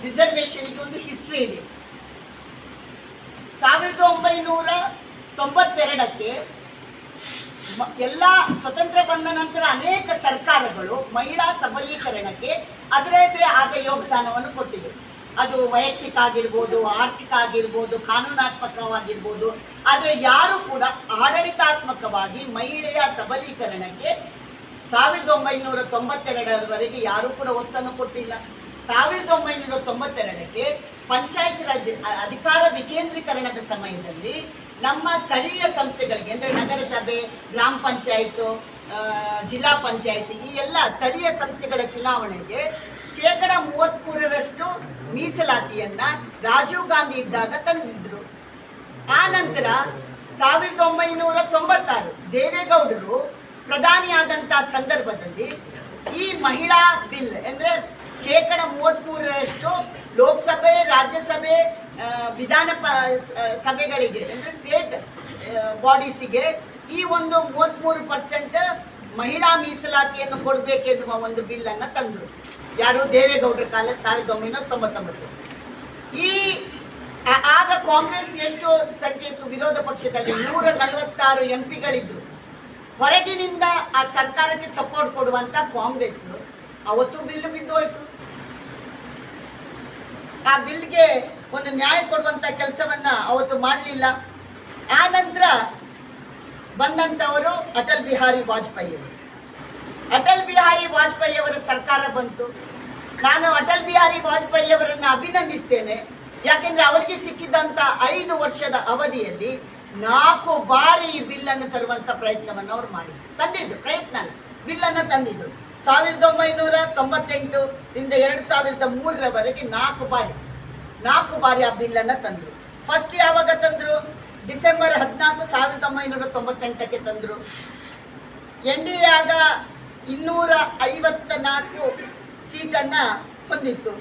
ರಿಸರ್ವೇಶನ್ಗೆ ಒಂದು ಹಿಸ್ಟ್ರಿ ಇದೆ. 1992ಕ್ಕೆ ಎಲ್ಲ ಸ್ವತಂತ್ರ ಬಂದ ನಂತರ ಅನೇಕ ಸರ್ಕಾರಗಳು ಮಹಿಳಾ ಸಬಲೀಕರಣಕ್ಕೆ ಅದರದೇ ಆದ ಯೋಗದಾನವನ್ನು ಕೊಟ್ಟಿದೆ. ಅದು ವೈಯಕ್ತಿಕ ಆಗಿರ್ಬೋದು, ಆರ್ಥಿಕ ಆಗಿರ್ಬೋದು, ಕಾನೂನಾತ್ಮಕವಾಗಿರ್ಬೋದು. ಆದರೆ ಯಾರು ಕೂಡ ಆಡಳಿತಾತ್ಮಕವಾಗಿ ಮಹಿಳೆಯ ಸಬಲೀಕರಣಕ್ಕೆ 1992ರವರೆಗೆ ಯಾರೂ ಕೂಡ ಒತ್ತನ್ನು ಕೊಟ್ಟಿಲ್ಲ. 1992ಕ್ಕೆ ಪಂಚಾಯತ್ ರಾಜ್ ಅಧಿಕಾರ ವಿಕೇಂದ್ರೀಕರಣದ ಸಮಯದಲ್ಲಿ ನಮ್ಮ ಸ್ಥಳೀಯ ಸಂಸ್ಥೆಗಳಿಗೆ ಅಂದರೆ ನಗರಸಭೆ, ಗ್ರಾಮ ಪಂಚಾಯತ್, ಜಿಲ್ಲಾ ಪಂಚಾಯತಿ ಈ ಎಲ್ಲ ಸ್ಥಳೀಯ ಸಂಸ್ಥೆಗಳ ಚುನಾವಣೆಗೆ 33% ಮೀಸಲಾತಿಯನ್ನ ರಾಜೀವ್ ಗಾಂಧಿ ಇದ್ದಾಗ ತಂದಿದ್ರು. ಆ ನಂತರ 1996 ದೇವೇಗೌಡರು ಪ್ರಧಾನಿಯಾದಂತಹ ಸಂದರ್ಭದಲ್ಲಿ ಈ ಮಹಿಳಾ ಬಿಲ್ ಅಂದ್ರೆ 33% ಲೋಕಸಭೆ, ರಾಜ್ಯಸಭೆ, ವಿಧಾನ ಸಭೆಗಳಿಗೆ ಅಂದ್ರೆ ಸ್ಟೇಟ್ ಬಾಡೀಸಿಗೆ ಈ ಒಂದು 33% ಮಹಿಳಾ ಮೀಸಲಾತಿಯನ್ನು ಕೊಡಬೇಕೆನ್ನುವ ಒಂದು ಬಿಲ್ ಅನ್ನ ತಂದರು. ಯಾರು? ದೇವೇಗೌಡರ ಕಾಲಕ್ಕೆ 1999. ಆಗ ಕಾಂಗ್ರೆಸ್ ಎಷ್ಟು ಸಂಖ್ಯೆ ಇತ್ತು? ವಿರೋಧ ಪಕ್ಷದಲ್ಲಿ 146 ಎಂಪಿಗಳಿದ್ರು. ಹೊರಗಿನಿಂದ ಆ ಸರ್ಕಾರಕ್ಕೆ ಸಪೋರ್ಟ್ ಕೊಡುವಂತ ಕಾಂಗ್ರೆಸ್ ಅವತ್ತು ಬಿಲ್ ಬಿದ್ದೋಯ್ತು. ಆ ಬಿಲ್ಗೆ ಒಂದು ನ್ಯಾಯ ಕೊಡುವಂತ ಕೆಲಸವನ್ನ ಅವತ್ತು ಮಾಡಲಿಲ್ಲ. ಆ ನಂತರ ಬಂದಂತವರು ಅಟಲ್ ಬಿಹಾರಿ ವಾಜಪೇಯಿ ಅವರು. ಅಟಲ್ ಬಿಹಾರಿ ವಾಜಪೇಯಿ ಅವರ ಸರ್ಕಾರ ಬಂತು. ನಾನು ಅಟಲ್ ಬಿಹಾರಿ ವಾಜಪೇಯಿ ಅವರನ್ನು ಅಭಿನಂದಿಸ್ತೇನೆ. ಯಾಕೆಂದ್ರೆ ಅವರಿಗೆ ಸಿಕ್ಕಿದಂತ 5 ವರ್ಷದ ಅವಧಿಯಲ್ಲಿ 4 ಬಾರಿ ಈ ಬಿಲ್ ಅನ್ನು ತರುವಂತ ಪ್ರಯತ್ನವನ್ನು ಅವರು ಮಾಡಿದ್ರು. ತಂದಿದ್ರು ಪ್ರಯತ್ನ ಬಿಲ್ ಅನ್ನು ತಂದಿದ್ರು. 1998 ರಿಂದ 2003ರವರೆಗೆ 4 ಬಾರಿ ಆ ಬಿಲ್ ಅನ್ನ ತಂದ್ರು. ಫಸ್ಟ್ ಯಾವಾಗ ತಂದ್ರು? ಡಿಸೆಂಬರ್ 14, 1998ಕ್ಕೆ ತಂದ್ರು. NDA ಆಗ 254 ಸೀಟನ್ನ ಹೊಂದಿತ್ತು.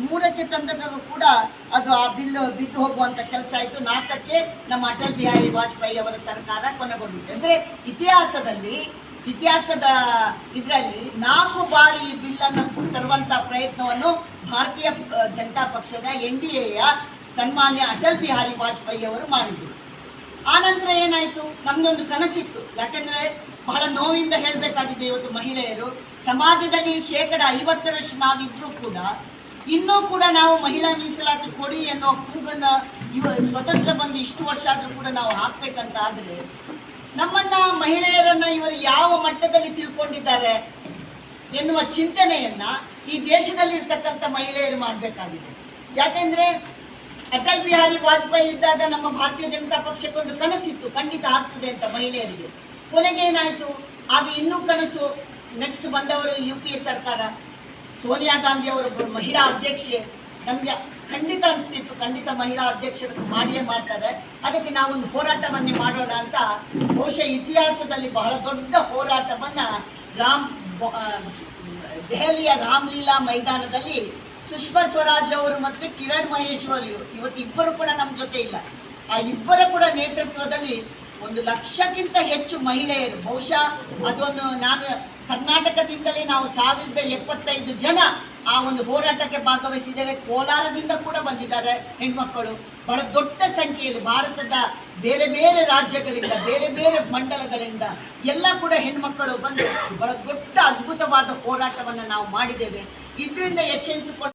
ಮೂರಕ್ಕೆ ತಂದಾಗ ಕೂಡ ಅದು ಆ ಬಿಲ್ ಬಿದ್ದು ಹೋಗುವಂತ ಕೆಲಸ ಆಯಿತು. 4ಕ್ಕೆ ನಮ್ಮ ಅಟಲ್ ಬಿಹಾರಿ ವಾಜಪೇಯಿ ಅವರ ಸರ್ಕಾರ ಕೊನೆಗೊಂಡಿತ್ತು. ಅಂದ್ರೆ ಇತಿಹಾಸದ ಇದರಲ್ಲಿ 4 ಬಾರಿ ಈ ಬಿಲ್ ಅನ್ನು ತರುವಂತ ಪ್ರಯತ್ನವನ್ನು ಭಾರತೀಯ ಜನತಾ ಪಕ್ಷದ NDAಯ ಸನ್ಮಾನ್ಯ ಅಟಲ್ ಬಿಹಾರಿ ವಾಜಪೇಯಿ ಅವರು ಮಾಡಿದ್ರು. ಆ ನಂತರ ಏನಾಯ್ತು? ನಮ್ದೊಂದು ಕನಸಿತ್ತು. ಯಾಕೆಂದ್ರೆ ಬಹಳ ನೋವಿಂದ ಹೇಳಬೇಕಾಗಿದೆ, ಇವತ್ತು ಮಹಿಳೆಯರು ಸಮಾಜದಲ್ಲಿ 50% ನಾವಿದ್ರೂ ಕೂಡ ಇನ್ನೂ ಕೂಡ ನಾವು ಮಹಿಳಾ ಮೀಸಲಾತಿ ಕೊಡಿ ಅನ್ನೋ ಕೂಗನ್ನ ಸ್ವತಂತ್ರ ಬಂದು ಇಷ್ಟು ವರ್ಷ ಆದ್ರೂ ಕೂಡ ನಾವು ಹಾಕ್ಬೇಕಂತ ಆದ್ರೆ ನಮ್ಮನ್ನ ಮಹಿಳೆಯರನ್ನ ಇವರು ಯಾವ ಮಟ್ಟದಲ್ಲಿ ತಿಳ್ಕೊಂಡಿದ್ದಾರೆ ಎನ್ನುವ ಚಿಂತನೆಯನ್ನ ಈ ದೇಶದಲ್ಲಿ ಇರ್ತಕ್ಕಂಥ ಮಹಿಳೆಯರು ಮಾಡಬೇಕಾಗಿದೆ. ಯಾಕೆಂದ್ರೆ ಅಟಲ್ ಬಿಹಾರಿ ವಾಜಪೇಯಿ ಇದ್ದಾಗ ನಮ್ಮ ಭಾರತೀಯ ಜನತಾ ಪಕ್ಷಕ್ಕೊಂದು ಕನಸಿತ್ತು, ಖಂಡಿತ ಆಗ್ತದೆ ಅಂತ ಮಹಿಳೆಯರಿಗೆ. ಕೊನೆಗೆ ಏನಾಯ್ತು? ಆಗ ಇನ್ನೂ ಕನಸು. ನೆಕ್ಸ್ಟ್ ಬಂದವರು UPA ಸರ್ಕಾರ, ಸೋನಿಯಾ ಗಾಂಧಿ ಅವರೊಬ್ಬರು ಮಹಿಳಾ ಅಧ್ಯಕ್ಷೆ. ನಮ್ಗೆ ಖಂಡಿತ ಅನಿಸ್ತಿತ್ತು, ಖಂಡಿತ ಮಹಿಳಾ ಅಧ್ಯಕ್ಷರು ಮಾಡಿಯೇ ಮಾಡ್ತಾರೆ, ಅದಕ್ಕೆ ನಾವೊಂದು ಹೋರಾಟವನ್ನೇ ಮಾಡೋಣ ಅಂತ ಬಹುಶಃ ಇತಿಹಾಸದಲ್ಲಿ ಬಹಳ ದೊಡ್ಡ ಹೋರಾಟವನ್ನ ದೆಹಲಿಯ ರಾಮ್ಲೀಲಾ ಮೈದಾನದಲ್ಲಿ ಸುಷ್ಮಾ ಸ್ವರಾಜ್ ಅವರು ಮತ್ತು ಕಿರಣ್ ಮಹೇಶ್ವರಿ ಇವತ್ತು ಇಬ್ಬರು ಕೂಡ ನಮ್ಮ ಜೊತೆ ಇಲ್ಲ. ಆ ಇಬ್ಬರ ಕೂಡ ನೇತೃತ್ವದಲ್ಲಿ 1 ಲಕ್ಷಕ್ಕಿಂತ ಹೆಚ್ಚು ಮಹಿಳೆಯರು, ಬಹುಶಃ ಅದೊಂದು ನಾನು ಕರ್ನಾಟಕದಿಂದಲೇ ನಾವು 1075 ಜನ ಆ ಒಂದು ಹೋರಾಟಕ್ಕೆ ಭಾಗವಹಿಸಿದ್ದೇವೆ. ಕೋಲಾರದಿಂದ ಕೂಡ ಬಂದಿದ್ದಾರೆ ಹೆಣ್ಮಕ್ಕಳು. ಬಹಳ ದೊಡ್ಡ ಸಂಖ್ಯೆಯಲ್ಲಿ ಭಾರತದ ಬೇರೆ ಬೇರೆ ರಾಜ್ಯಗಳಿಂದ, ಬೇರೆ ಬೇರೆ ಮಂಡಲಗಳಿಂದ ಎಲ್ಲ ಕೂಡ ಹೆಣ್ಮಕ್ಕಳು ಬಂದು ಬಹಳ ದೊಡ್ಡ ಅದ್ಭುತವಾದ ಹೋರಾಟವನ್ನು ನಾವು ಮಾಡಿದ್ದೇವೆ. ಇದರಿಂದ ಎಚ್ಚರಿಕೆ